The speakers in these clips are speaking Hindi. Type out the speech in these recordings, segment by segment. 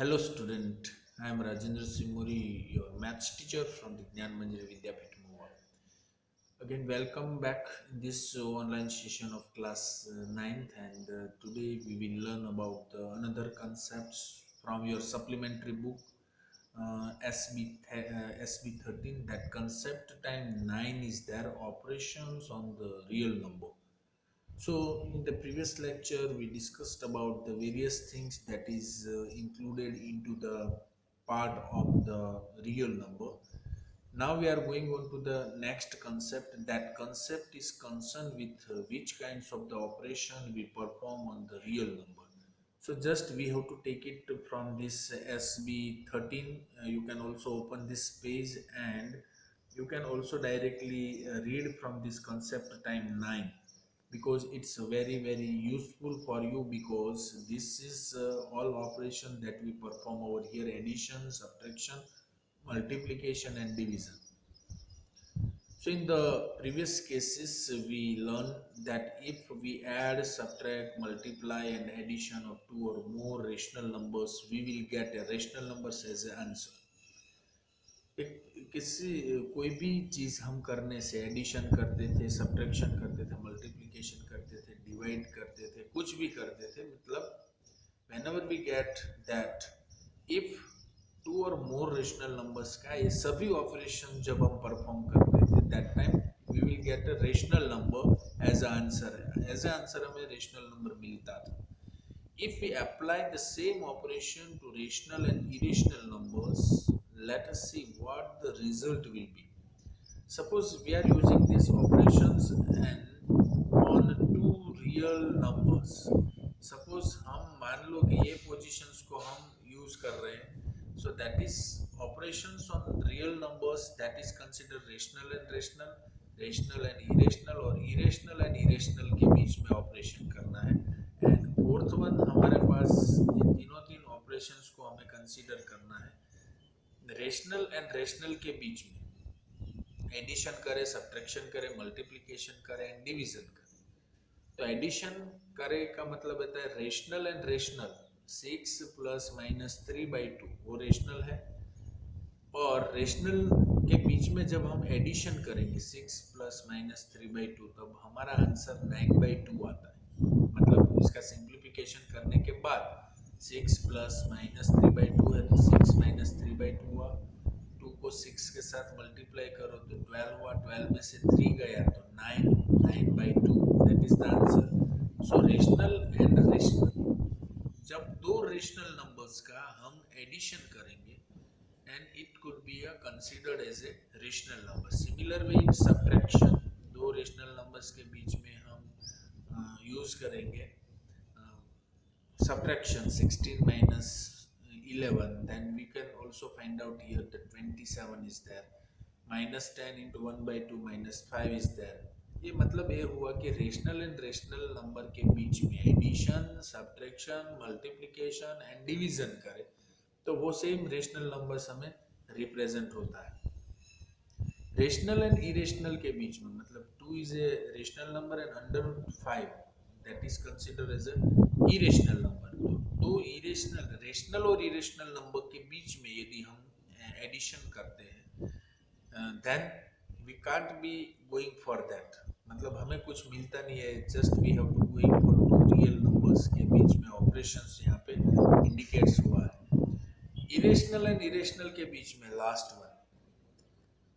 Hello student, I am Rajendra Simuri, your maths teacher from the Gyan Manjari Vidyapith Mova. Again, welcome back in this online session of class 9th, and today we will learn about another concepts from your supplementary book SB 13. That concept time 9 is there, operations on the real number. So in the previous lecture, we discussed about the various things that is included into the part of the real number. Now we are going on to the next concept. That concept is concerned with which kinds of the operation we perform on the real number. So just we have to take it from this SB 13. You can also open this page and you can also directly read from this concept time 9, because it's very useful for you, because this is all operation that we perform over here: addition, subtraction, multiplication and division. So in the previous cases, we learned that if we add, subtract, multiply and addition of two or more rational numbers, we will get a rational numbers as an answer. किसी कोई भी चीज हम करने से, एडिशन करते थे, सब्ट्रैक्शन करते थे, मल्टीप्लिकेशन करते थे, डिवाइड करते थे, कुछ भी करते थे, मतलब whenever we get that if two और मोर रेशनल नंबर्स का ये सभी ऑपरेशन जब हम परफॉर्म करते थे, that time we will get a rational number as a answer. As a answer हमें रेशनल नंबर मिलता था। If we apply the same operation to rational and irrational numbers, let us see what the result will be. Suppose we are using these operations and on two real numbers. Suppose हम मान लो कि ये positions को हम use कर रहे हैं, so that is operations on real numbers, that is considered rational and rational, rational and irrational, और irrational and irrational के बीच में operation करना है। एंड फोर्थ वन हमारे पास ये तीनों तीन ऑपरेशंस को हमें कंसीडर करना है रेशनल एंड रेशनल के बीच में। एडिशन करे, सब्ट्रैक्शन करे, मल्टीप्लिकेशन करे एंड डिवीजन करे। तो एडिशन करे का मतलब होता है rational and rational, 6 plus minus 3/2 वो रेशनल है। और रेशनल के बीच में जब हम एडिशन करेंगे 6 प्लस माइनस 3/2, तब हमारा आंसर 9/2 आता है। मतलब इसका सिंप्लीफिकेशन करने के बाद 6 प्लस माइनस 3/2 है, तो 6 माइनस 3/2 हुआ। 2 को 6 के साथ मल्टीप्लाई करो तो 12 हुआ, 12 में से 3 गया तो 9/2, that is the answer. So rational and rational, जब दो रेशनल नंबर्स का हम एडिशन करेंगे and it could be considered as a rational number. Similar way in subtraction, दो rational numbers के बीच में हम यूज करेंगे subtraction 16 minus 11, then we can also find out here that 27 is there, minus 10 into 1/2 minus 5 is there। ये मतलब ये हुआ कि रेशनल एंड रेशनल नंबर के बीच में addition, subtraction, multiplication and division करें तो वो सेम रेशनल नंबर्स हमें रिप्रेजेंट होता है। रेशनल एंड इरेशनल के बीच में, मतलब 2 is a rational number and √5 that is considered as a irrational number. तो दो इरेशनल, रेशनल और इरेशनल नंबर के बीच में यदि हम एडिशन करते हैं, then we can't be going for that, मतलब हमें कुछ मिलता नहीं है, just we have to going for two real numbers के बीच में ऑपरेशंस यहाँ पे इंडिकेट्स हुआ है। इरेशनल एंड इरेशनल के बीच में लास्ट वन,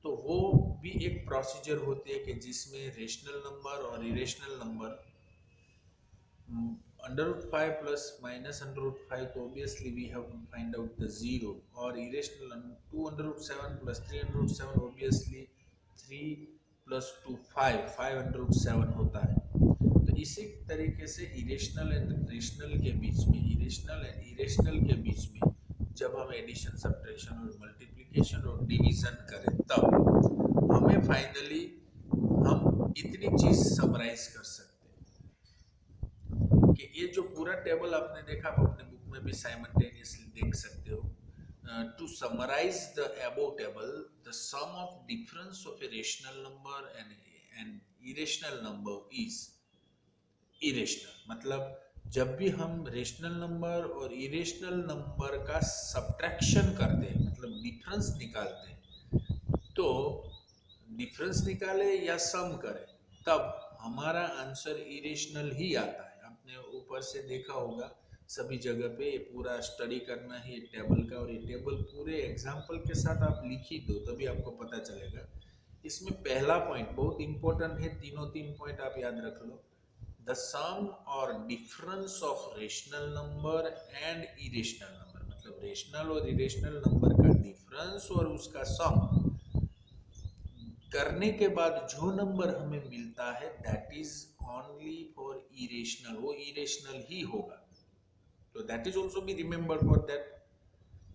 तो वो भी एक प्रोसीजर होती है कि जिसमें रेशनल नंबर और इरेशनल नंबर √5 प्लस माइनस √5, तो obviously we have to find out the zero. और इरेशनल 207 प्लस 307, ऑब्वियसली 3 प्लस 2 5, 507 होता है। तो इसी तरीके से इरेशनल एंड रेशनल के बीच में, इरेशनल एंड इरेशनल के बीच में जब हम एडिशन, सब्ट्रैक्शन और मल्टीप्लिकेशन और डिवीजन करें, तब हमें फाइनली हम इतनी चीज समराइज कर सकते हैं कि ये जो पूरा टेबल आपने देखा, आप अपने बुक में भी साइमल्टेनियसली देख सकते हो। To summarize the above table, the sum of difference of a rational number and an irrational number is irrational। मतलब जब भी हम रेशनल नंबर और इरेशनल नंबर का सब्ट्रैक्शन करते हैं, मतलब डिफरेंस निकालते हैं, तो डिफरेंस निकाले या सम करें, तब हमारा आंसर इरेशनल ही आता है। आपने ऊपर से देखा होगा सभी जगह पे, ये पूरा स्टडी करना है ये टेबल का, और ये टेबल पूरे एग्जाम्पल के साथ आप लिख ही दो तभी आपको पता चलेगा। इसमें पहला पॉइंट बहुत इंपॉर्टेंट है, तीन पॉइंट आप याद रख लो। द सम और difference of rational number and irrational number, मतलब रेशनल और इरेशनल नंबर का डिफरेंस और उसका सम करने के बाद जो नंबर हमें मिलता है that is only for irrational, वो इरेशनल ही होगा। तो that is also be remembered for that.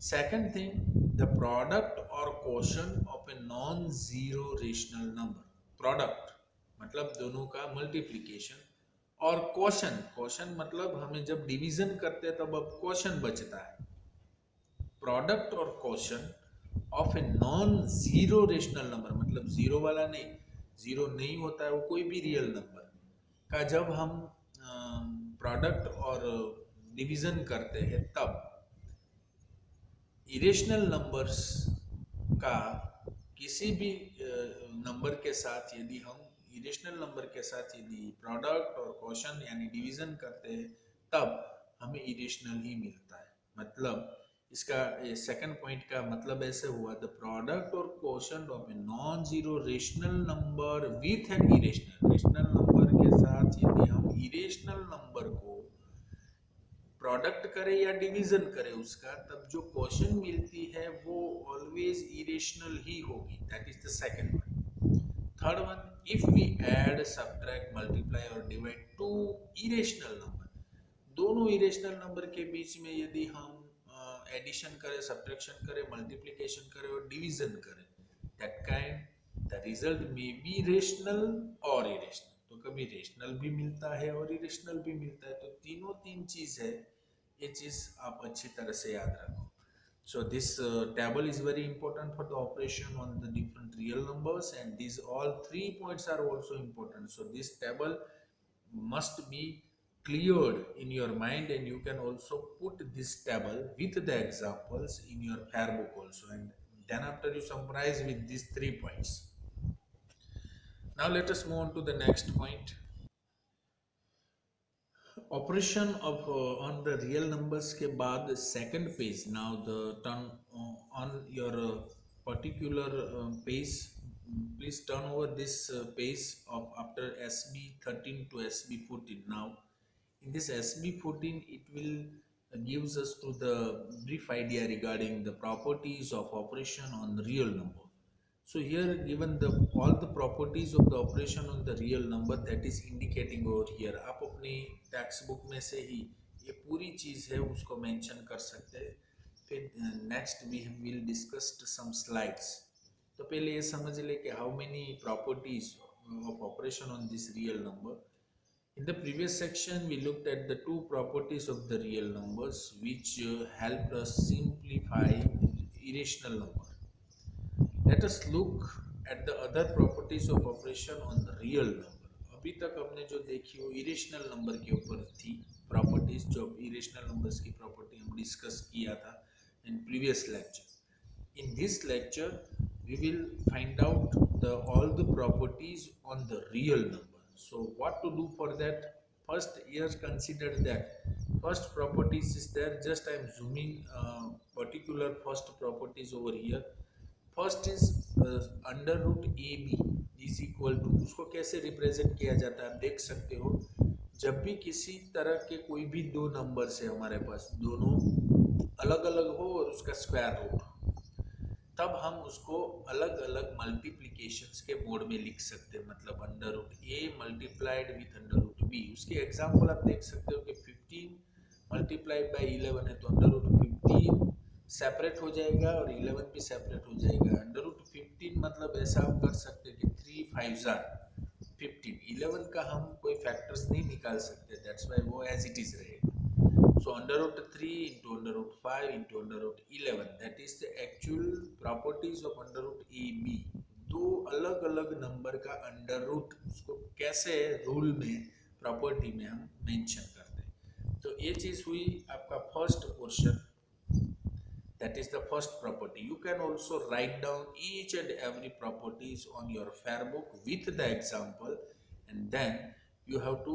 Second thing, the product और quotient of a non zero rational number. Product मतलब दोनों का मल्टीप्लीकेशन, और क्वोशन, क्वोशन मतलब हमें जब डिवीजन करते हैं तब अब क्वोशन बचता है। प्रोडक्ट और quotient of a non zero rational number, मतलब जीरो वाला नहीं, जीरो नहीं होता है वो कोई भी रियल नंबर का, जब हम प्रोडक्ट और डिवीजन करते हैं तब इरेशनल नंबर्स का किसी भी नंबर के साथ यदि हम इरेशनल नंबर के साथ यदि प्रोडक्ट और क्वोशन यानी डिवीजन करते हैं तब हमें इरेशनल ही मिलता है। मतलब इसका सेकंड पॉइंट का मतलब ऐसे हुआ, द प्रोडक्ट और quotient of a non zero rational number with an irrational, rational number के साथ यदि हम इरेशनल नंबर को प्रोडक्ट करे या डिवीजन करे उसका, तब जो क्वोशन मिलती है वो ऑलवेज इरेशनल ही होगी। That is the second one. Third one, if we add subtract multiply और डिवाइड टू इरेशनल नंबर, दोनों इरेशनल नंबर के बीच में यदि हम एडिशन करें, सब्ट्रैक्शन करें, मल्टीप्लिकेशन करें और डिवीजन करें, that kind the result may be rational और इरेशनल। तो कभी रेशनल भी मिलता है और इरेशनल भी मिलता है, तो तीनों तीन चीज है, ये चीज आप अच्छी तरह से याद रखो। So this table is very important for the operation on the different real numbers, and these all 3 points are also important. So this table must be cleared in your mind, and you can also put this table with the examples in your fair book also, and then after you summarize with these 3 points. Now let us move on to the next point. Operation of on the real numbers के बाद second page. Now the turn on your particular page, please turn over this page of after SB13 to SB14. Now in this SB14 it will gives us to the brief idea regarding the properties of operation on real number. So here given the all the properties of the operation on the real number, that is indicating over here. आप अपनी टेक्स्ट बुक में से ही ये पूरी चीज है उसको मेंशन कर सकते हैं। फिर next we will discuss some slides. तो पहले ये समझ ले कि how many properties of operation on this real number. In the previous section, we looked at the two properties of the real numbers which helped us simplify irrational number. Let us look at the other properties of operation on the real number. अभी तक हमने जो देखी वो इरेशनल नंबर के ऊपर थी प्रॉपर्टीज, जो इरेशनल नंबर्स की प्रॉपर्टी हम डिस्कस किया था in previous lecture. In this lecture, we will find out all the properties on the real number. So what to do for that? First, here consider that first properties is there. Just I am zooming particular first properties over here. First is under root A B is equal to, उसको कैसे रिप्रेजेंट किया जाता है आप देख सकते हो। जब भी किसी तरह के कोई भी दो नंबर्स है हमारे पास, दोनों अलग अलग हो और उसका स्क्वायर रूट, तब हम उसको अलग अलग मल्टीप्लीकेशंस के मोड में लिख सकते हैं। मतलब under root A multiplied with under root B. उसके एग्जाम्पल आप देख सकते हो कि 15 मल्टीप्लाइड बाई 11 है तो अंडर रूट 15 सेपरेट हो जाएगा और 11 भी सेपरेट हो जाएगा। अंडर रूट 15 मतलब ऐसा हम कर सकते हैं कि 3 5 15, 11 का हम कोई फैक्टर्स नहीं निकाल सकते, दैट्स वाई वो एज इट इज रहेगा। So under root 3 into under root 5 into under root 11, that is the actual properties of under root AB. दो अलग अलग नंबर का अंडर रूट उसको कैसे रूल में प्रॉपर्टी में हम मेंशन करते हैं। तो ये चीज हुई आपका first portion, that is the first property. You can also write down each and every properties on your fair book with the example, and then you have to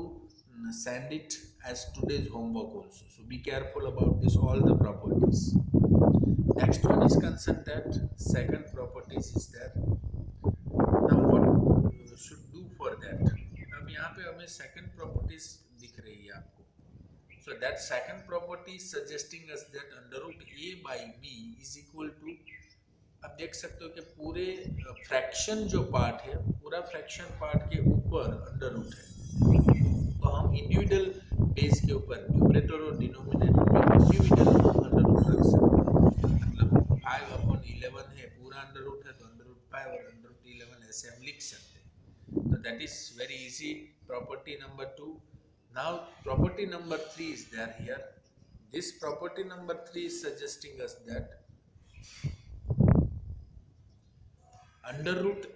send it as today's homework also. So be careful about this, all the properties. Next one is concerned that second properties is that now what you should do for that. अब यहाँ पे हमें second properties दिख रही है आपको. So that second property is suggesting us that under root a by b is equal to, अब देख सकते हो कि पूरे फ्रैक्शन जो पार्ट है, पूरा फ्रैक्शन पार्ट के ऊपर अंडर रूट है, तो हम इंडिविजुअल बेस के ऊपर न्यूमरेटर और डिनोमिनेटर में इंडिविजुअल अंडर रूट रख सकते हैं. मतलब 5/11 है, पूरा अंडर रूट है तो अंडर रूट 5 और अंडर रूट 11 ऐसे हम लिख सकते हैं. तो that is very easy, property number 2. Now property number 3 is there here. This property number 3 is suggesting us that under root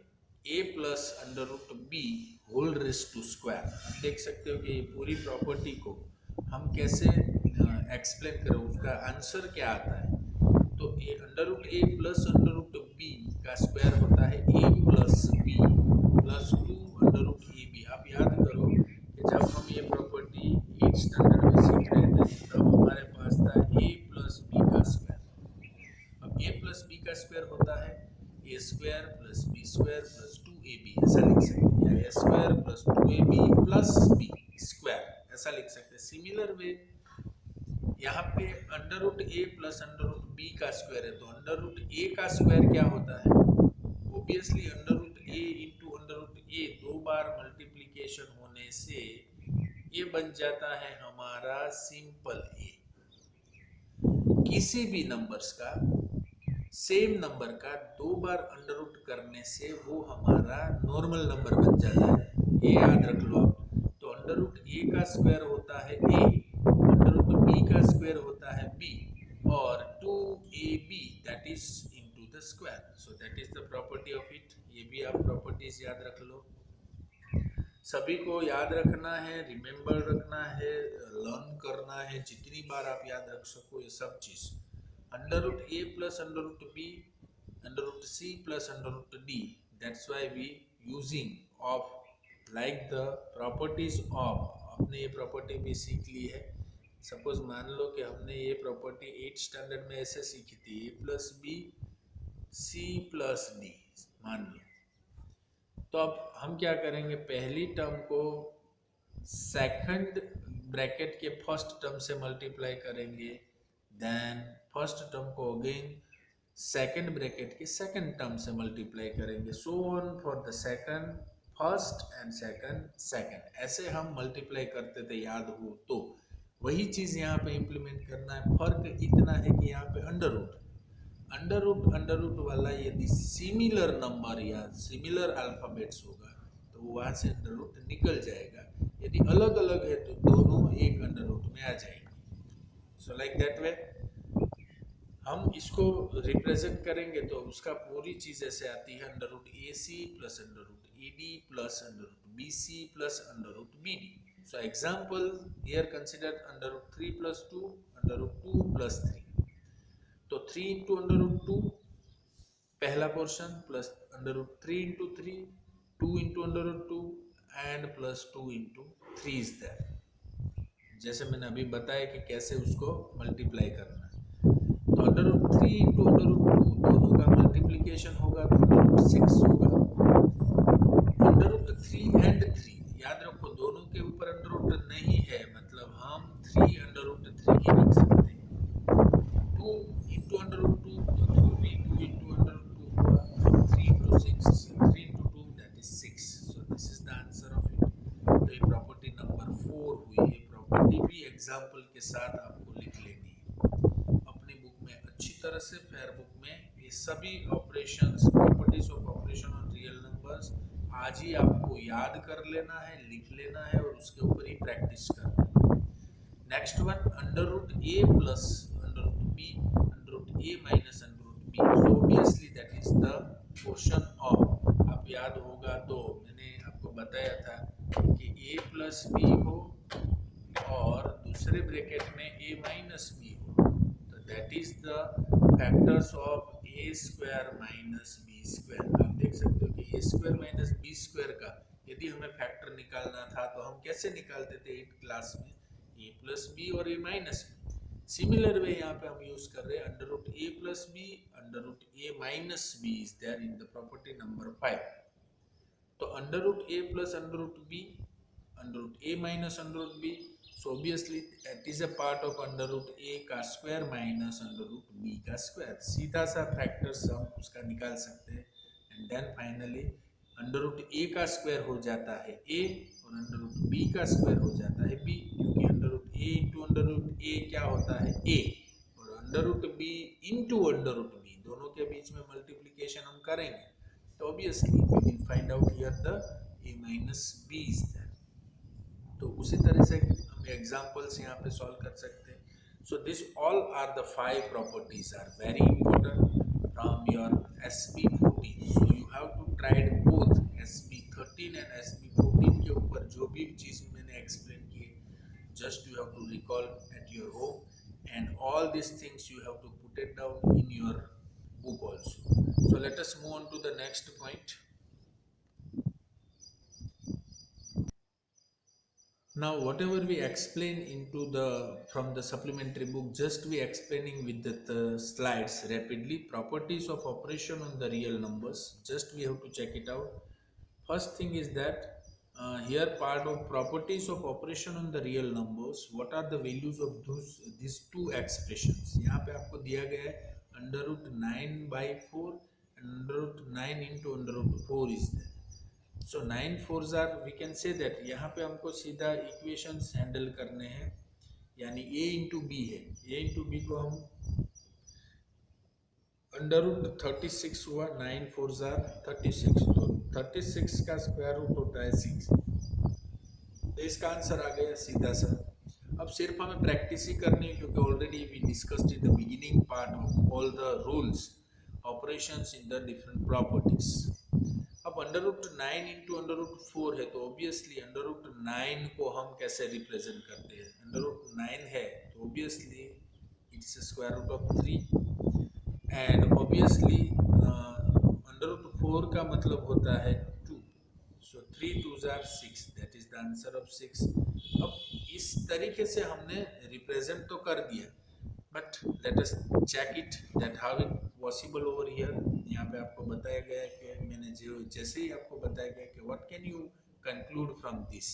a plus under root b whole raised to square. आप देख सकते हो कि ये पूरी प्रॉपर्टी को हम कैसे एक्सप्लेन करें, उसका आंसर क्या आता है. तो A under root A plus under root B का स्क्वायर होता है a plus B plus 2 under root A B. आप याद करो कि जब हम ये प्रॉपर्टी 8th स्टैंडर्ड में सीख रहे थे तब हमारे पास था a प्लस बी का स्क्वायर. अब a प्लस बी का स्क्वायर होता है A square plus B square plus 2ab, ऐसा लिख सकते हैं, या A square plus 2ab plus B square ऐसा लिख सकते हैं. सिमिलर वे यहाँ पे under root A plus under root B का स्क्वायर है, तो अंडर रूट ए का स्क्वायर क्या होता है, ऑब्वियसली अंडर रूट ए इंटू अंडर रूट ए, 2 बार मल्टीप्लीकेशन होने से ये बन जाता है हमारा सिंपल ए. किसी भी नंबर्स का, सेम नंबर का 2 बार अंडर रूट करने से वो हमारा नॉर्मल नंबर बन जाता है, ये याद रख लो आप. तो अंडर रूट ए का स्क्वायर होता है ए, अंडर रूट बी का स्क्वायर होता है बी, और 2ab that is into the square. So that is the property of it. ये भी आप प्रॉपर्टीज याद रख लो. सभी को याद रखना है, रिमेम्बर रखना है, लर्न करना है, जितनी बार आप याद रख सको ये सब चीज. Under root A plus under root B, under root C plus under root D, that's why we using of like the properties of. आपने ये प्रॉपर्टी भी सीख ली है. सपोज मान लो कि हमने ये प्रॉपर्टी 8th स्टैंडर्ड में ऐसे सीखी थी, A plus B C plus D मान लो. तो अब हम क्या करेंगे, पहली टर्म को सेकंड ब्रैकेट के फर्स्ट टर्म से मल्टीप्लाई करेंगे, देन फर्स्ट टर्म को अगेन सेकंड ब्रैकेट के सेकंड टर्म से मल्टीप्लाई करेंगे, so on for the second, first and second second, ऐसे हम मल्टीप्लाई करते थे, याद हो तो. वही चीज यहाँ पे इम्प्लीमेंट करना है. फर्क इतना है कि यहाँ पे अंडर रूट वाला यदि सिमिलर नंबर या सिमिलर अल्फाबेट्स होगा तो वहां से अंडर रूट निकल जाएगा. यदि अलग अलग है तो दोनों एक अंडर रूट में आ जाएंगे. सो लाइक दैट वे हम इसको रिप्रेजेंट करेंगे तो उसका पूरी चीज ऐसे आती है, under root A C plus under root A D plus under root B C plus under root B D. So example here consider under root 3 plus 2 under root 2 plus 3. तो 3 इंटू अंडर रूट 2 पहला portion plus under root 3 into 3, 2 into under root 2 and plus 2 into 3 is there. जैसे मैंने अभी बताया कि कैसे उसको मल्टीप्लाई करना है. तो under root 3 into under root 2 दोनों का मल्टीप्लीकेशन होगा तो अंडर रूट 6 होगा. अंडर रूट 3 एंड 3 याद रखो, दोनों के ऊपर अंडर रूट नहीं है, मतलब हम 3 अंडर रूट 3 ही रख सकते हैं. 2 into under root 2, तो 2 into under root 2 हुआ, 3 into 6, 3 into 2 that is 6. So this is the answer of it. तो ये प्रॉपर्टी नंबर 4 हुई. ये प्रॉपर्टी भी एग्जाम्पल के साथ आपको लिख लेनी है अपनी बुक में अच्छी तरह से. फेयर बुक में ये सभी operations, properties of operation on real numbers आज ही आपको याद कर लेना है, लिख लेना है और उसके ऊपर ही प्रैक्टिस करना है. Next one, under root A plus under root B under root A minus under root B. So obviously that is the question of. आप याद होगा तो मैंने आपको बताया था कि ए प्लस बी हो और दूसरी दूसरे ब्रैकेट में a माइनस बी हो, तो that is the factors of A square minus B square. आप देख सकते हो कि A square minus B square का यदि हमें फैक्टर निकालना था तो हम कैसे निकालते थे 8th क्लास में, a प्लस बी और a minus B. Similar way यहाँ पे हम यूज कर रहे हैं under root A plus B under root A minus B is there in the property number 5। तो under root A plus under root B under root A minus under root B, so obviously that is a part of under root a का square minus under root b का स्क्वायर। सीधा सा फैक्टर्स हम उसका निकाल सकते हैं। And then finally under root a का स्क्वायर हो जाता है a और अंडर रूट b का स्क्वायर हो जाता है b, क्योंकि under root a into under root a क्या होता है a, और under root b into under root b दोनों के बीच में मल्टीप्लीकेशन हम करेंगे, तो obviously we will find out here the a minus b is there. तो उसी तरह से हम एग्जांपल्स यहाँ पे सॉल्व कर सकते हैं। So this all are the 5 properties are very important from your SP14। So you have to tried both SP13 and SP14 के ऊपर जो भी चीज मैंने एक्सप्लेन किए, just you have to recall at your home and all this things you have to put it down in your book also. So let us move on to the next point. Now whatever we explain into the from the supplementary book, just we explaining with the slides rapidly. Properties of operation on the real numbers, just we have to check it out. First thing is that here part of properties of operation on the real numbers, what are the values of these two expressions। यहाँ पे आपको दिया गया है under root 9/4 and under root 9 into under root 4 is there। So 9 4s are, we can say that यहाँ पे हमको सीधा इक्वेशंस हैंडल करने हैं, यानी a इंटू बी है, a इंटू बी को हम अंडर रूट 36 हुआ, 9 4s आर 36, तो 36 का स्क्वायर रूट होता है 6, तो इसका आंसर आ गया सीधा सा। अब सिर्फ हमें प्रैक्टिस ही करनी है, क्योंकि already we discussed in the beginning part of all the rules operations in the different properties. अब under root 9 into under root 4 है, तो ऑब्वियसली अंडर रूट 9 को हम कैसे रिप्रेजेंट करते हैं, अंडर रूट 9 है तो obviously it's square root of 3, and obviously under root 4 का मतलब होता है 2, so 3 2s are 6, that is the answer of 6। अब इस तरीके से हमने रिप्रेजेंट तो कर दिया, but let us check it that how it possible over here. यहाँ पे आपको बताया गया है कि मैंने जो जैसे ही आपको बताया गया कि what can you conclude from this,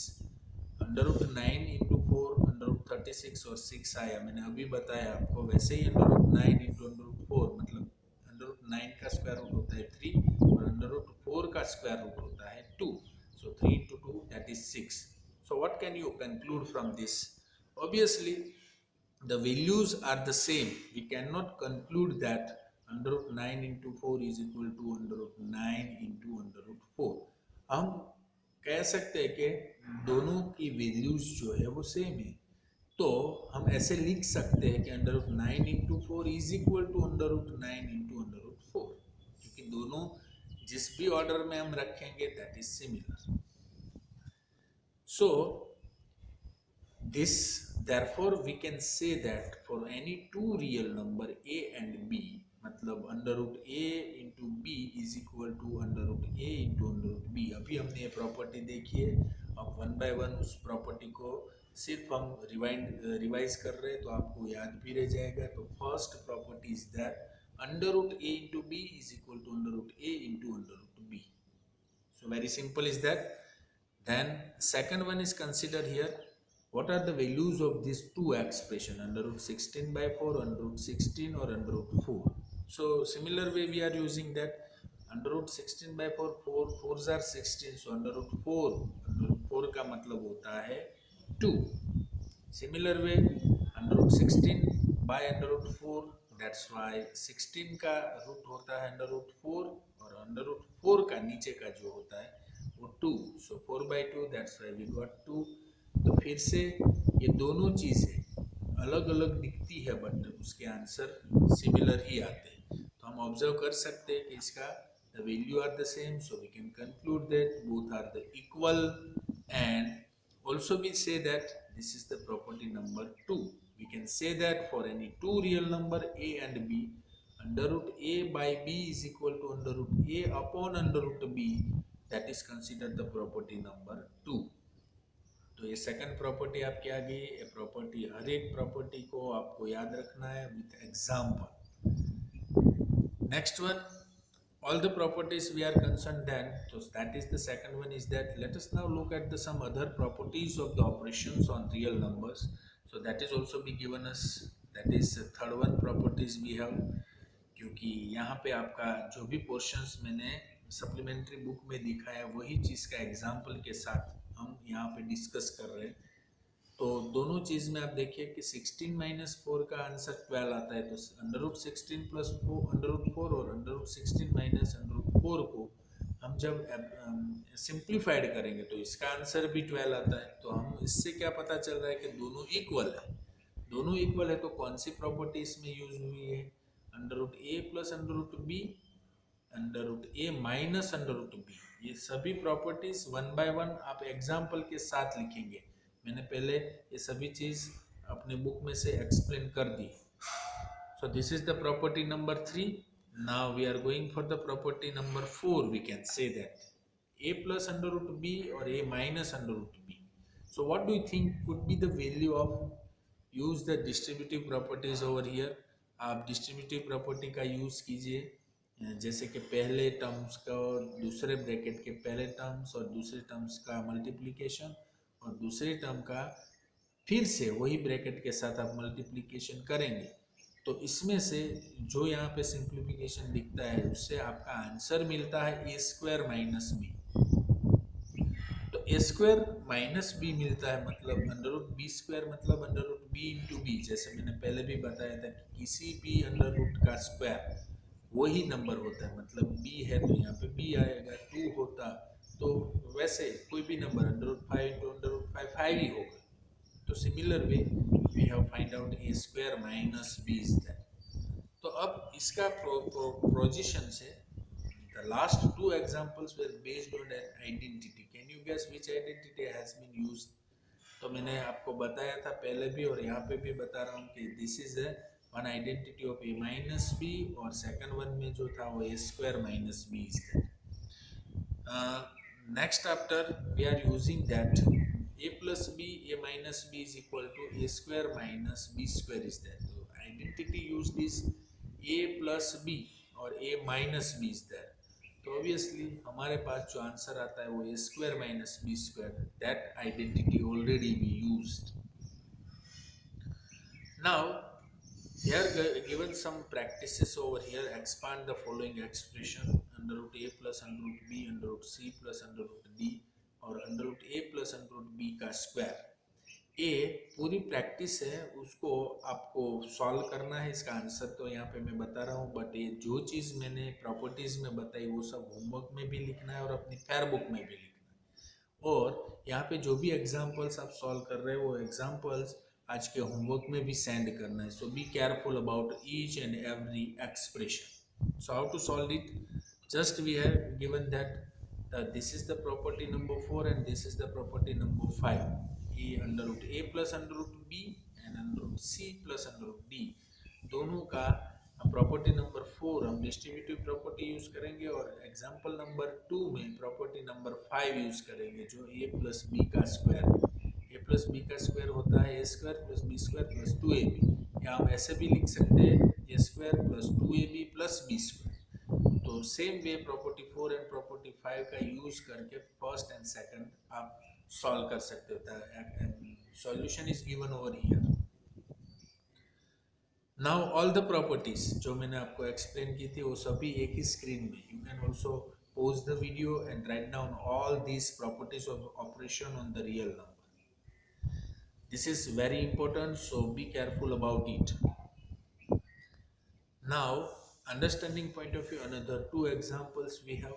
under root 9 into 4 under root 36 और 6 आया, मैंने अभी बताया आपको, वैसे ही under root 9 into under root 4 मतलब अंडर रूट 9 का स्क्वायर रूट होता है 3 और अंडर रूट 4 का स्क्वायर रूट होता है 2, so 3 into 2 that is 6। So what can you conclude from this, obviously the values are the same, we cannot conclude that under root 9 into 4 is equal to under root 9 into under root 4। हम कह सकते हैं कि दोनों की वैल्यूज जो है वो सेम है, तो हम ऐसे लिख सकते हैं कि under root 9 into 4 is equal to under root 9 into under root 4, क्योंकि दोनों जिस भी ऑर्डर में हम रखेंगे that is similar. So this therefore we can say that for any two real number a and b, मतलब under root a into B is equal to under root a into under root b। अभी हमने ये प्रॉपर्टी देखी है, अब वन बाय वन उस प्रॉपर्टी को सिर्फ हम रिवाइज कर रहे हैं, तो आपको याद भी रह जाएगा। तो first property is that under root a into B is equal to under root a into under root b। So very simple is that। Then second one is considered here, what are the values of these two expression, under root 16/4, under root 16 or under root 4। So similar way we are using that, under root 16/4 4 4s are 16, so under root 4 का मतलब होता है 2। Similar way under root 16 by under root 4, that's why 16 का रूट होता है अंडर रूट 4 और अंडर रूट 4 का नीचे का जो होता है वो 2, so 4/2, that's why we got 2। तो फिर से ये दोनों चीज़ें अलग अलग दिखती है बट उसके आंसर सिमिलर ही आते हैं, तो हम ऑब्जर्व कर सकते हैं कि इसका the value are the same, so we can conclude that both are the equal, and also we say that this is the property number 2. We can say that for any two real number a and b, under root a by b is equal to under root a upon under root b. That is considered the property number 2. तो ये सेकंड प्रॉपर्टी आपके आ गई। ये प्रॉपर्टी, हर एक प्रॉपर्टी को आपको याद रखना है with example. Next one, all the properties we are concerned then, so that is the second one, is that let us now look at the some other properties of the operations on real numbers. So that is also be given us, that is third one properties we have, क्योंकि यहाँ पे आपका जो भी पोर्शंस मैंने सप्लीमेंट्री बुक में दिखाया वही चीज़ का एग्जाम्पल के साथ हम यहाँ पे डिस्कस कर रहे हैं। तो दोनों चीज़ में आप देखिए कि 16 माइनस 4 का आंसर 12 आता है, तो under root 16 plus 4 under root 4 और under root 16 minus under root 4 को हम जब सिंप्लीफाइड करेंगे तो इसका आंसर भी 12 आता है। तो हम इससे क्या पता चल रहा है कि दोनों इक्वल है। दोनों इक्वल है तो कौन सी प्रॉपर्टी इसमें यूज हुई है, under root A plus under root B, under root A minus under root B. ये सभी प्रॉपर्टीज वन बाय वन आप एग्जाम्पल के साथ लिखेंगे। मैंने पहले ये सभी चीज अपने बुक में से एक्सप्लेन कर दी। So this is the property number 3। Now we are going for the property number 4। We can say that a plus under root B और a minus under root B. So what do you think could be the value of use the distributive properties over here. आप डिस्ट्रीब्यूटिव प्रॉपर्टी का यूज कीजिए, जैसे कि पहले टर्म्स का और दूसरे ब्रैकेट के पहले टर्म्स और दूसरे टर्म्स का मल्टीप्लिकेशन और दूसरे टर्म का फिर से वही ब्रैकेट के साथ आप मल्टीप्लिकेशन करेंगे। तो इसमें से जो यहाँ पे सिंप्लीफिकेशन दिखता है उससे आपका आंसर मिलता है ए स्क्वायर माइनस बी। तो ए स्क्वायर माइनस बी मिलता है, मतलब अंडर रूट बी स्क्वायर मतलब under root B into B. जैसे मैंने पहले भी बताया था कि किसी भी अंडर रूट का स्क्वायर वही नंबर होता है, मतलब बी है तो यहाँ पे बी आएगा। 2 होता तो वैसे कोई भी number under root 5 into under root 5 5 ही होगा। तो similar way we have find out A square minus B is that. तो अब इसका प्रोजिशन से the last two examples were based on an identity. Can you guess which identity has been used. तो मैंने आपको बताया था पहले भी और यहाँ पे भी बता रहा हूँ कि this is one identity of A minus B, और सेकंड वन में जो था वो A square minus B is that. Next after we are using that a plus b, a minus b is equal to a square minus b square is there. So identity used is a plus b और a minus b is there. तो obviously हमारे पास जो आंसर आता है वो a square minus b square, that identity already be used. Now here given some practices over here. Expand the following expression under root a plus under root b under root c plus under root d और under root A plus under root B का स्क्वायर। ए पूरी प्रैक्टिस है, उसको आपको सॉल्व करना है। इसका आंसर तो यहाँ पे मैं बता रहा हूँ, बट ये जो चीज़ मैंने प्रॉपर्टीज में बताई वो सब होमवर्क में भी लिखना है और अपनी फेयर बुक में भी लिखना है। और यहाँ पे जो भी एग्जाम्पल्स आप सॉल्व कर रहे हो वो एग्जाम्पल्स आज के होमवर्क में भी सेंड करना है। So be careful about each and every expression. So how to solve it, just we have given that this is the property number 4 and this is the property number 5, a under root a plus under root b and under root c plus under root d। दोनों का प्रॉपर्टी नंबर 4 हम डिस्ट्रीब्यूटिव प्रॉपर्टी यूज करेंगे और एग्जांपल नंबर 2 में प्रॉपर्टी नंबर 5 यूज करेंगे, जो a प्लस b का स्क्वायर। a प्लस b का स्क्वायर होता है a square plus b square plus 2ab, या हम ऐसे भी लिख सकते हैं a square plus 2ab plus b square. तो same way property 4 and property 5 का यूज करके फर्स्ट एंड सेकंड आप सॉल्व कर सकते हो। Solution is given over here. Now all the properties जो मैंने आपको एक्सप्लेन की थी वो सभी एक ही स्क्रीन में। You can also pause the video and write down all these properties of operation on the real number. This is very important, so be careful about it. Now understanding point of view, another two examples we have,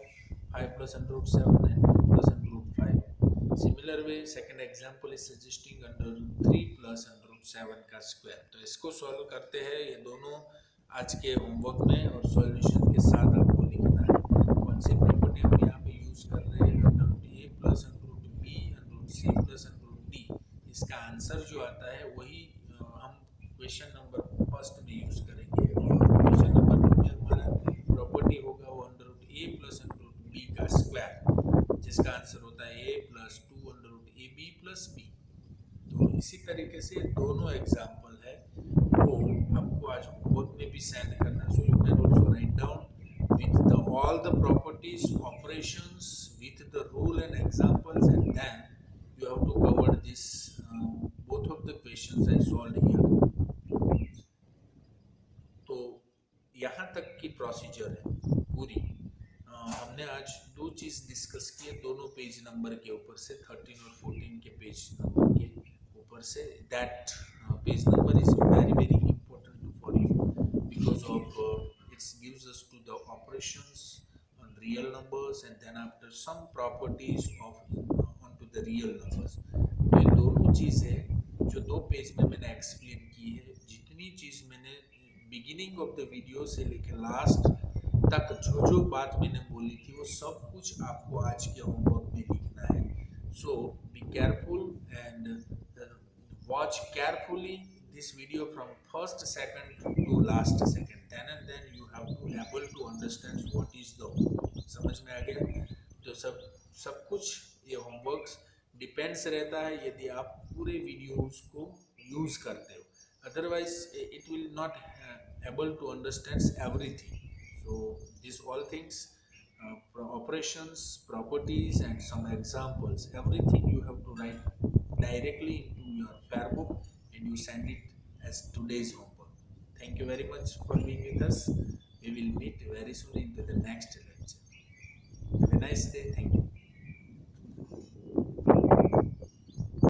5 plus under root 7 and 2 plus under root 5. Similar way second example is suggesting under root 3 plus under root 7 का स्क्वायर। तो इसको सॉल्व करते हैं, ये दोनों आज के होमवर्क में और सॉल्यूशन के साथ आपको लिखना है। कौन सी प्रॉपर्टी हम यहाँ पे यूज कर रहे हैं, under root A plus under root B under root C plus under root D. इसका आंसर तरीके से दोनों एग्जाम्पल है वो आपको आज होमवर्क में भी सेंड करना, so you can also write down with the all the properties, operations, with the rule and examples, and then you have to cover this both of the questions I solved here. तो यहाँ तक की प्रोसीजर है पूरी। हमने आज दो चीज डिस्कस की है दोनों पेज नंबर के ऊपर से, 13 और 14 के पेज नंबर के ऊपर से। That page number is very very important for you because of it gives us to the operations on real numbers and then after some properties of onto the real numbers। तो ये दोनों चीजें जो दो पेज में मैंने एक्सप्लेन की है, जितनी चीज मैंने बिगिनिंग ऑफ द वीडियो से लेकर लास्ट तक जो जो बात मैंने बोली थी वो सब कुछ आपको आज के होमवर्क में लिखना है। So be careful and watch carefully this video from first second to last second, then you have to able to understand what is the homework। समझ में आ गया? तो सब कुछ ये होमवर्क्स डिपेंड्स रहता है यदि आप पूरे वीडियोस को यूज करते हो, otherwise it will not able to understand everything। so these all things, operations, properties and some examples, everything you have to write directly into your Fairbook and you send it as today's homework। Thank you very much for being with us। We will meet very soon into the next lecture। Have a nice day। Thank you।